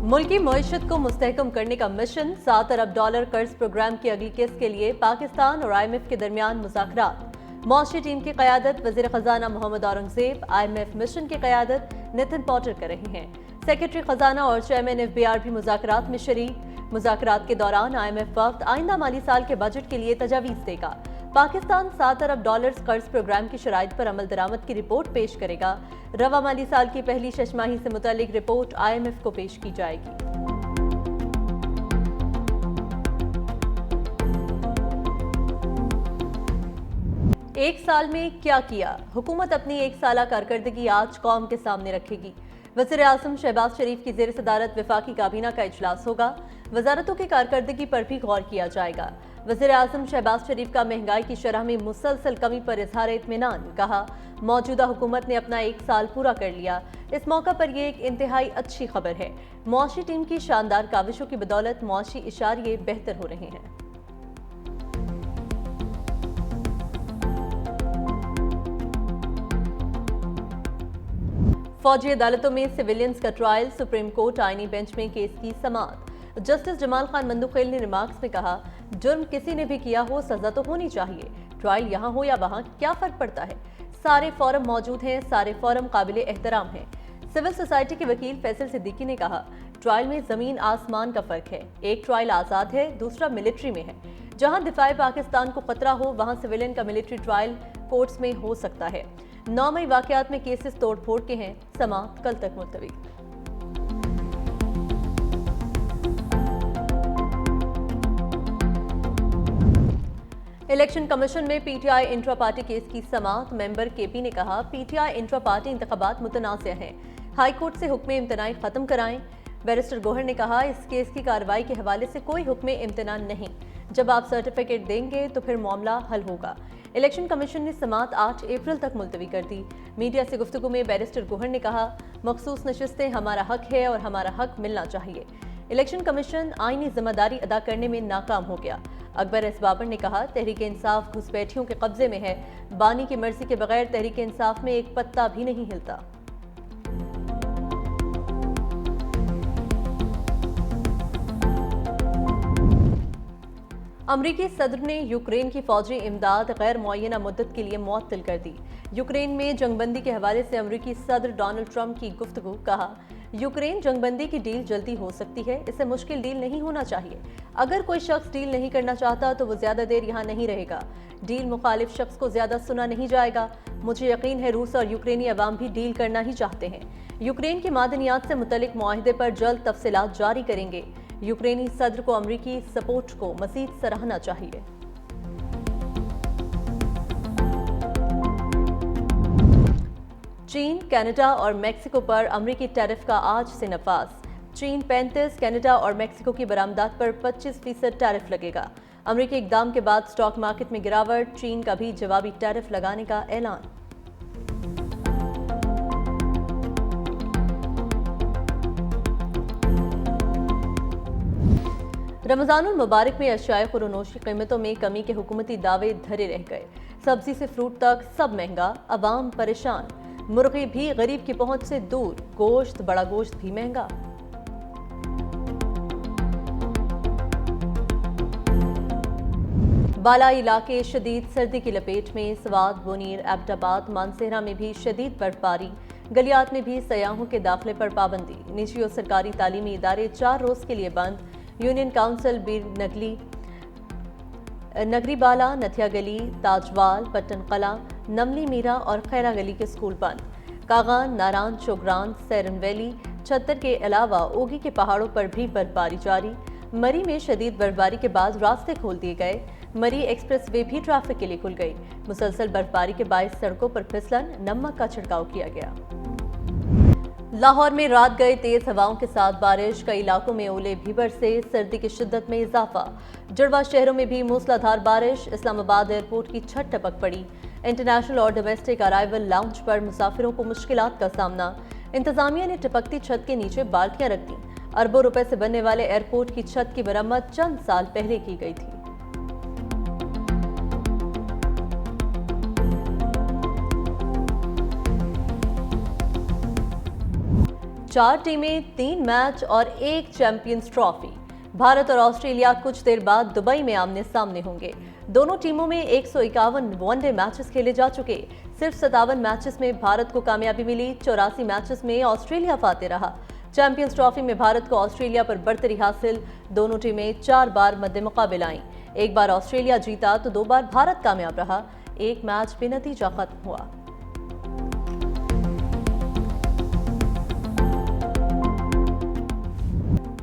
मुल्क की मईशत को मुस्तहकम करने का मिशन $7 अरब कर्ज प्रोग्राम की अगली किस्त के लिए पाकिस्तान और IMF के दरमियान मुज़ाकरात। मौशी टीम की क़यादत वज़ीर ख़जाना मोहम्मद औरंगज़ेब, IMF मिशन की क़यादत नितिन पॉटर कर रहे हैं। सेक्रेटरी ख़जाना और चेयरमैन FBR भी मुज़ाकरात में शरीक। मुज़ाकरात के दौरान IMF वक्त आइंदा माली साल के बजट के लिए तजावीज़ देगा। पाकिस्तान $7 अरब कर्ज प्रोग्राम की शराइत पर अमल दरामद की रिपोर्ट पेश करेगा। रवा माली साल की पहली छमाही से मुतालिक रिपोर्ट IMF को पेश की जाएगी। एक साल में क्या किया? हुकूमत अपनी एक साला कारकर्दगी आज कौम के सामने रखेगी। वज़ीर आज़म शहबाज शरीफ की ज़ेर सदारत वफाकी काबीना का इजलास होगा। वजारतों की कारकर्दगी पर भी गौर किया जाएगा। वज़ीर आज़म शहबाज शरीफ का महंगाई की शरह में मुसलसल कमी पर इजहार इत्मीनान। कहा, मौजूदा हुकूमत ने अपना एक साल पूरा कर लिया। इस मौका पर यह एक इंतहाई अच्छी खबर है। मौशी टीम की शानदार काविशों की बदौलत मौशी इशारे बेहतर हो रहे हैं। फौजी अदालतों में सिविलियंस का ट्रायल, सुप्रीम कोर्ट आईनी बेंच में केस की समाअत। जस्टिस जमाल खान मंदुखेल ने रिमार्क्स में कहा, जुर्म किसी ने भी किया हो सजा तो होनी चाहिए। ट्रायल यहाँ हो या वहाँ क्या फर्क पड़ता है? सारे फॉरम मौजूद हैं, सारे फॉरम काबिल एहतराम हैं। सिविल सोसाइटी के वकील फैसल सिद्दीकी ने कहा, ट्रायल में जमीन आसमान का फर्क है। एक ट्रायल आजाद है, दूसरा मिलिट्री में है। जहां दिफाए पाकिस्तान को खतरा हो वहां सिविलियन का मिलिट्री ट्रायल कोर्ट्स में हो सकता है। 9 मई वाकयात में केसेस तोड़फोड़ के हैं। समाअत कल तक मुलतवी। इलेक्शन कमीशन में PTI इंट्रा पार्टी केस की समाअत। मेंबर KP ने कहा, PTI इंट्रा पार्टी इंतखाबात मुतनाज़िअ हैं। हाई कोर्ट से हुक्म इम्तनाई खत्म कराएं। बैरिस्टर गोहर ने कहा, इस केस की कार्रवाई के हवाले से कोई हुक्म इम्तनान नहीं। जब आप सर्टिफिकेट देंगे तो फिर मामला हल होगा। इलेक्शन कमीशन ने समाअत 8 अप्रैल तक मुलतवी कर दी। मीडिया से गुफ्तगू में बैरिस्टर गोहर ने कहा, मखसूस नशिस्तें हमारा हक है और हमारा हक मिलना चाहिए। इलेक्शन कमीशन आईनी जिम्मेदारी अदा करने में नाकाम हो गया। अकबर एस बाबर ने कहा, तहरीक इंसाफ घुसपैठियों के कब्जे में है। बानी की मर्जी के बगैर तहरीक इंसाफ में एक पत्ता भी नहीं हिलता। अमरीकी सदर ने यूक्रेन की फौजी इमदाद गैर मुअय्यना मुद्दत के लिए मुअत्तल कर दी। यूक्रेन में जंगबंदी के हवाले से अमरीकी सदर डोनाल्ड ट्रंप की गुफ्तगू। कहा, यूक्रेन जंगबंदी की डील जल्दी हो सकती है, इससे मुश्किल डील नहीं होना चाहिए। अगर कोई शख्स डील नहीं करना चाहता तो वो ज्यादा देर यहाँ नहीं रहेगा। डील मुखालिफ शख्स को ज्यादा सुना नहीं जाएगा। मुझे यकीन है रूस और यूक्रेनी अवाम भी डील करना ही चाहते हैं। यूक्रेन की मादनियात से मुतल्लिक मुआहिदे पर जल्द तफसीलात जारी करेंगे। यूक्रेनी सदर को अमरीकी सपोर्ट को मजीद सराहना चाहिए। चीन, कनाडा और मेक्सिको पर अमरीकी टैरिफ का आज से नफाज। चीन 35, कनाडा और मेक्सिको की बरामदात पर 25% टैरिफ लगेगा। अमरीकी इकदाम के बाद स्टॉक मार्केट में गिरावट। चीन का भी जवाबी टैरिफ लगाने का ऐलान। रमजानुल मुबारक में अशियाए खुरोनोश की कीमतों में कमी के हुकूमती दावे धरे रह गए। सब्जी से फ्रूट तक सब महंगा, अवाम परेशान। मुर्गी भी गरीब की पहुंच से दूर, गोश्त, बड़ा गोश्त भी महंगा। बालाई इलाके शदीद सर्दी की लपेट में। स्वात, बुनीर, एबटाबाद, मानसेहरा में भी शदीद बर्फबारी। गलियात में भी सयाहों के दाखिले पर पाबंदी। निजी और सरकारी तालीमी इदारे 4 रोज के लिए बंद। यूनियन काउंसिल बीर नगरी बाला, नथिया गली, ताजवाल, पट्टन कला, नमली मीरा और खैरा गली के स्कूल बंद। कागान, नारान, चोगरान, सैरन वैली, छत्तर के अलावा ओगी के पहाड़ों पर भी बर्फबारी जारी। मरी में शदीद बर्फबारी के बाद रास्ते खोल दिए गए। मरी एक्सप्रेस वे भी ट्रैफिक के लिए खुल गई। मुसलसल बर्फबारी के बायस सड़कों पर फिसलन, नमक का छिड़काव किया गया। लाहौर में रात गए तेज हवाओं के साथ बारिश। कई इलाकों में ओले भी बरसे। सर्दी की शिद्दत में इजाफा। जुड़वा शहरों में भी मूसलाधार बारिश। इस्लामाबाद एयरपोर्ट की छत टपक पड़ी। इंटरनेशनल और डोमेस्टिक अराइवल लाउंज पर मुसाफिरों को मुश्किलात का सामना। इंतजामिया ने टपकती छत के नीचे बाल्टियां रख दी। अरबों रुपए से बनने वाले एयरपोर्ट की छत की मरम्मत चंद साल पहले की गई थी। 4 टीमें, 3 मैच और 1 चैंपियंस ट्रॉफी। भारत और ऑस्ट्रेलिया कुछ देर बाद दुबई में आमने सामने होंगे। दोनों टीमों में 151 वनडे मैचेस खेले जा चुके। सिर्फ 57 मैचेस में भारत को कामयाबी मिली, 84 मैचेस में ऑस्ट्रेलिया फाते रहा। चैंपियंस ट्रॉफी में भारत को ऑस्ट्रेलिया पर बढ़तरी हासिल। दोनों टीमें 4 बार मद्दे मुकाबिल आईं। एक बार ऑस्ट्रेलिया जीता तो 2 बार भारत कामयाब रहा। एक मैच बेनतीजा खत्म हुआ।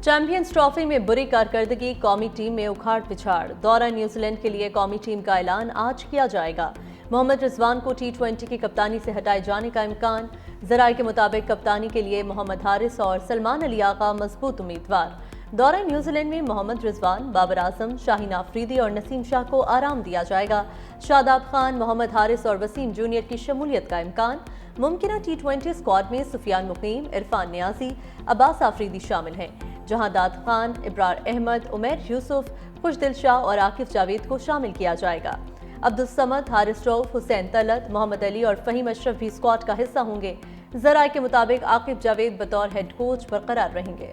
चैंपियंस ट्रॉफी में बुरी कारकर्दगी, कौमी टीम में उखाड़ पिछाड़। दौरा न्यूजीलैंड के लिए कौमी टीम का ऐलान आज किया जाएगा। मोहम्मद रिजवान को T20 की कप्तानी से हटाए जाने का इम्कान। जराये के मुताबिक कप्तानी के लिए मोहम्मद हारिस और सलमान अली आगा मजबूत उम्मीदवार। दौरा न्यूजीलैंड में मोहम्मद रिजवान, बाबर आजम, शाहीन आफरीदी और नसीम शाह को आराम दिया जाएगा। शादाब खान, मोहम्मद हारिस और वसीम जूनियर की शमूलियत का इम्कान। मुमकिना T20 स्क्वाड में सुफियान मुकीम, इरफान नियाजी, अब्बास आफरीदी शामिल हैं, जहां दाद खान, इब्रार अहमद, उमैर यूसुफ, खुशदिल शाह और आकिफ जावेद को शामिल किया जाएगा। अब्दुल समद, हारिस रऊफ, हुसैन तलत, मोहम्मद अली और फहीम अशरफ भी स्क्वाड का हिस्सा होंगे। जराये के मुताबिक आकिफ जावेद बतौर हेड कोच बरकरार रहेंगे।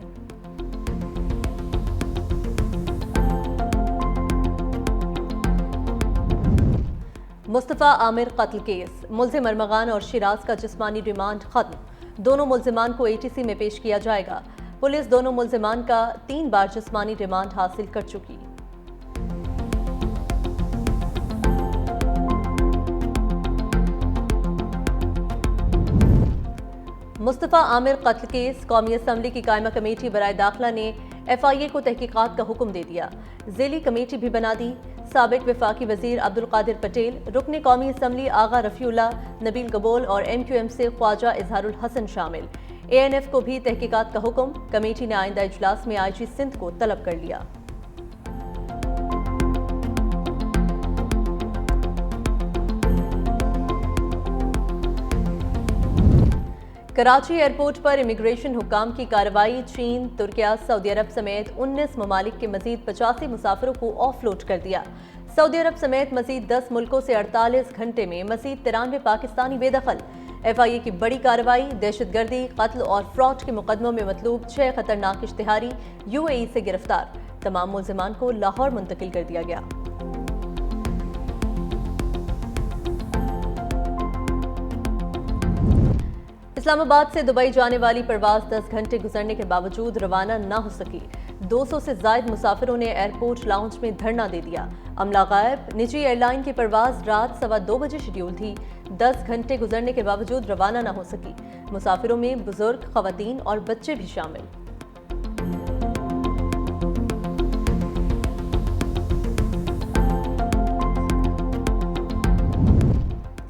मुस्तफ़ा आमिर कत्ल केस, मुल्जिम अरमगान और शिराज का जिस्मानी रिमांड खत्म। दोनों मुल्जिमान को ATC में पेश किया जाएगा। पुलिस दोनों मुल्जिमान का 3 बार जिस्मानी रिमांड हासिल कर चुकी। मुस्तफ़ा आमिर कत्ल केस, कौमी असम्बली की कायमा कमेटी बराए दाखिला ने FIA को तहकीकात का हुक्म दे दिया। ज़ेली कमेटी भी बना दी। साबिक वफाकी वजीर अब्दुल कादिर पटेल, रुकने कौमी असम्बली आगा रफ़ीउल्लाह, नबील कबोल और MQM से ख्वाजा इजहारुल हसन शामिल। ANF को भी तहकीकात का हुक्म। कमेटी ने आइंदा इजलास में IG सिंध को तलब कर लिया। कराची एयरपोर्ट पर इमिग्रेशन हुक्काम की कार्रवाई। चीन, तुर्किया, सऊदी अरब समेत 19 ममालिक के मजीद 85 मुसाफिरों को ऑफलोड कर दिया। सऊदी अरब समेत मजीद 10 मुल्कों से 48 घंटे में मजीद 93 पाकिस्तानी बेदखल। FIA की बड़ी कार्रवाई। दहशतगर्दी, कत्ल और फ्रॉड के मुकदमों में मतलूब 6 खतरनाक इश्तिहारी UAE से गिरफ्तार। तमाम मुल्जिमान को लाहौर मुंतकिल कर दिया गया। इस्लामाबाद से दुबई जाने वाली परवाज 10 घंटे गुजरने के बावजूद रवाना न हो सकी। 200 से ज्यादा मुसाफिरों ने एयरपोर्ट लाउंज में धरना दे दिया। अमला गायब। निजी एयरलाइन की परवाज रात 2:15 बजे शेड्यूल थी। 10 घंटे गुजरने के बावजूद रवाना न हो सकी। मुसाफिरों में बुजुर्ग, खवातीन और बच्चे भी शामिल।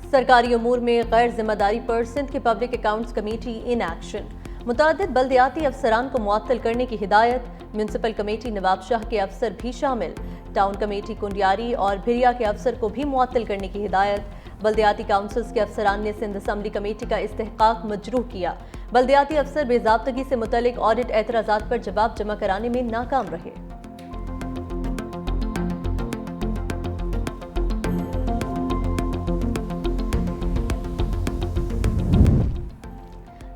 सरकारी अमूर में गैर जिम्मेदारी पर सिंध की public accounts committee in action. मुतअद्दिद बल्दियाती अफसरान को मुअत्तल करने की हिदायत। म्यूनसिपल कमेटी नवाबशाह के अफसर भी शामिल। टाउन कमेटी कुंडियारी और भिरिया के अफसर को भी मुअत्तल करने की हिदायत। बल्दियाती काउंसिल्स के अफसरान ने सिंध असम्बली कमेटी का इस्तेहकाक मजरूह किया। बल्दियाती अफसर बेजाब्तगी से मुतल्लिक ऑडिट एतराज़ात पर जवाब जमा कराने में नाकाम रहे।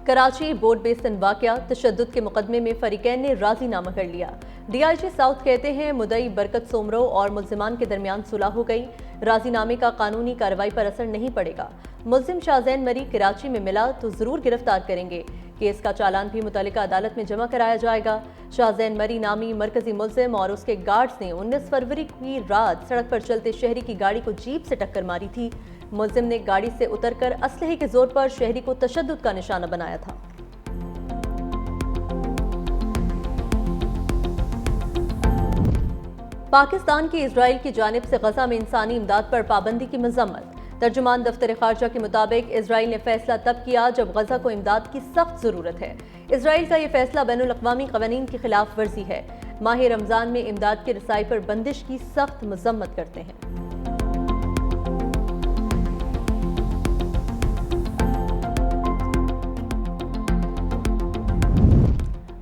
कराची बोर्ड बेसन वाकया, तशद्दुद के मुकदमे में फरीकैन ने राजीनामा कर लिया। DIG साउथ कहते हैं मुदई बरकत सोमरो और मुल्जिमान के दरमियान सुलह हो गई। राजीनामे का कानूनी कार्रवाई पर असर नहीं पड़ेगा। मुल्जिम शाहजैन मरी कराची में मिला तो जरूर गिरफ्तार करेंगे। केस का चालान भी मुतल्लिका अदालत में जमा कराया जाएगा। शाहजैन मरी नामी मरकजी मुल्जिम और उसके गार्ड्स ने 19 फरवरी की रात सड़क पर चलते शहरी की गाड़ी को जीप से टक्कर मारी थी। मुल्जिम ने गाड़ी से उतरकर असलहे के जोर पर शहरी को तशद्दुद का निशाना बनाया था। पाकिस्तान की इजराइल की जानिब से गजा में इंसानी इमदाद पर पाबंदी की मजम्मत। तर्जुमान दफ्तर खारजा के मुताबिक इजराइल ने फैसला तब किया जब गजा को इमदाद की सख्त जरूरत है। इजराइल का यह फैसला बैनुल अक़वामी क़वानीन की खिलाफ वर्जी है। माह रमजान में इमदाद की रसाई पर बंदिश की सख्त मजम्मत करते हैं।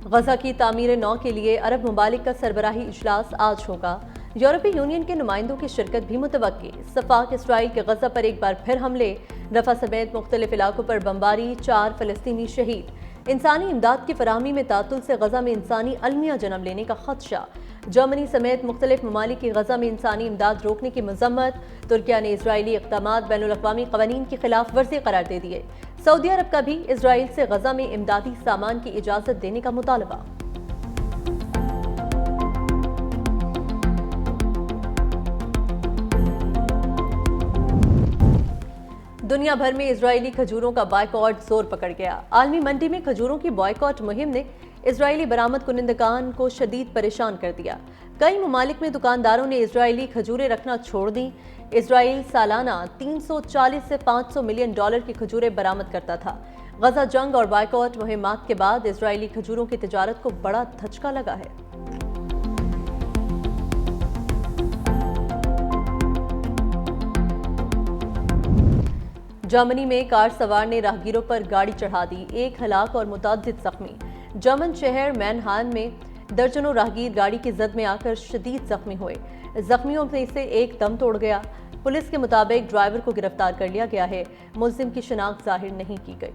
गजा की तामीर नौ के लिए अरब ममालिक का सरबराही इजलास आज होगा। यूरोपीय यूनियन के नुमाइंदों की शिरकत भी मुतवक्की। सफाक इसराइल के गजा पर एक बार फिर हमले। रफा समेत मुख्तलिफ इलाकों पर बमबारी, 4 फलस्तीनी शहीद। इंसानी इमदाद की फराहमी में तातुल से गजा में इंसानी अलमिया जन्म लेने का खदशा। जर्मनी समेत मुख्तलिफ ममालिक की गजा में इंसानी इमदाद रोकने की मजम्मत। तुर्किया ने इजरायली इक़दामात बैनुल-अक़वामी क़वानीन की खिलाफ वर्जी करार दे दिए। सऊदी अरब का भी इजराइल से गजा में इमदादी सामान की इजाजत देने का मुतालबा। दुनिया भर में इजरायली खजूरों का बायकॉट जोर पकड़ गया। आलमी मंडी में खजूरों की बॉयकॉट मुहिम ने इजरायली बरामद कुनिंदगान को शदीद परेशान कर दिया। कई ममालिक में दुकानदारों ने इजरायली खजूरें रखना छोड़ दी। इजराइल सालाना 340 से 500 मिलियन डॉलर की खजूरें बरामद करता था। गजा जंग और बायकॉट मुहिमात के बाद इजरायली खजूरों की तिजारत को बड़ा धचका लगा है। जर्मनी में कार सवार ने राहगीरों पर गाड़ी चढ़ा दी, एक हलाक और मुतअद्दिद जख्मी। जर्मन शहर मैनहान में दर्जनों राहगीर गाड़ी की जद में आकर शदीद जख्मी हुए। जख्मियों में से एक दम तोड़ गया। पुलिस के मुताबिक ड्राइवर को गिरफ्तार कर लिया गया है। मुल्जिम की शिनाख्त जाहिर नहीं की गई।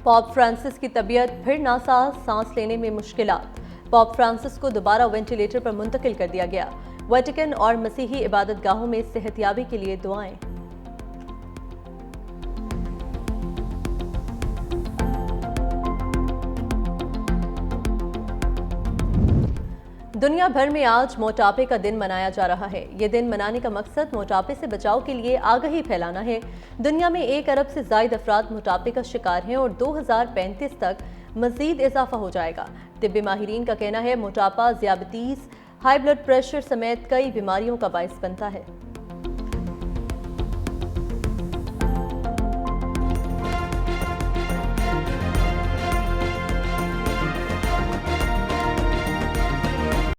पॉप फ्रांसिस की तबीयत फिर नासाज, सांस लेने में मुश्किलात। पॉप फ्रांसिस को दोबारा वेंटिलेटर पर मुंतकिल कर दिया गया। वेटिकन और मसीही इबादत गाहों में सेहतयाबी के लिए दुआएं। दुनिया भर में आज मोटापे का दिन मनाया जा रहा है। ये दिन मनाने का मकसद मोटापे से बचाव के लिए आगाही फैलाना है। दुनिया में 1 अरब से ज्यादा अफराद मोटापे का शिकार हैं और 2035 तक मजीद इजाफा हो जाएगा। तिब्बी माहिरीन का कहना है मोटापा ज़ियाबतीस, हाई ब्लड प्रेशर समेत कई बीमारियों का बाइस बनता है।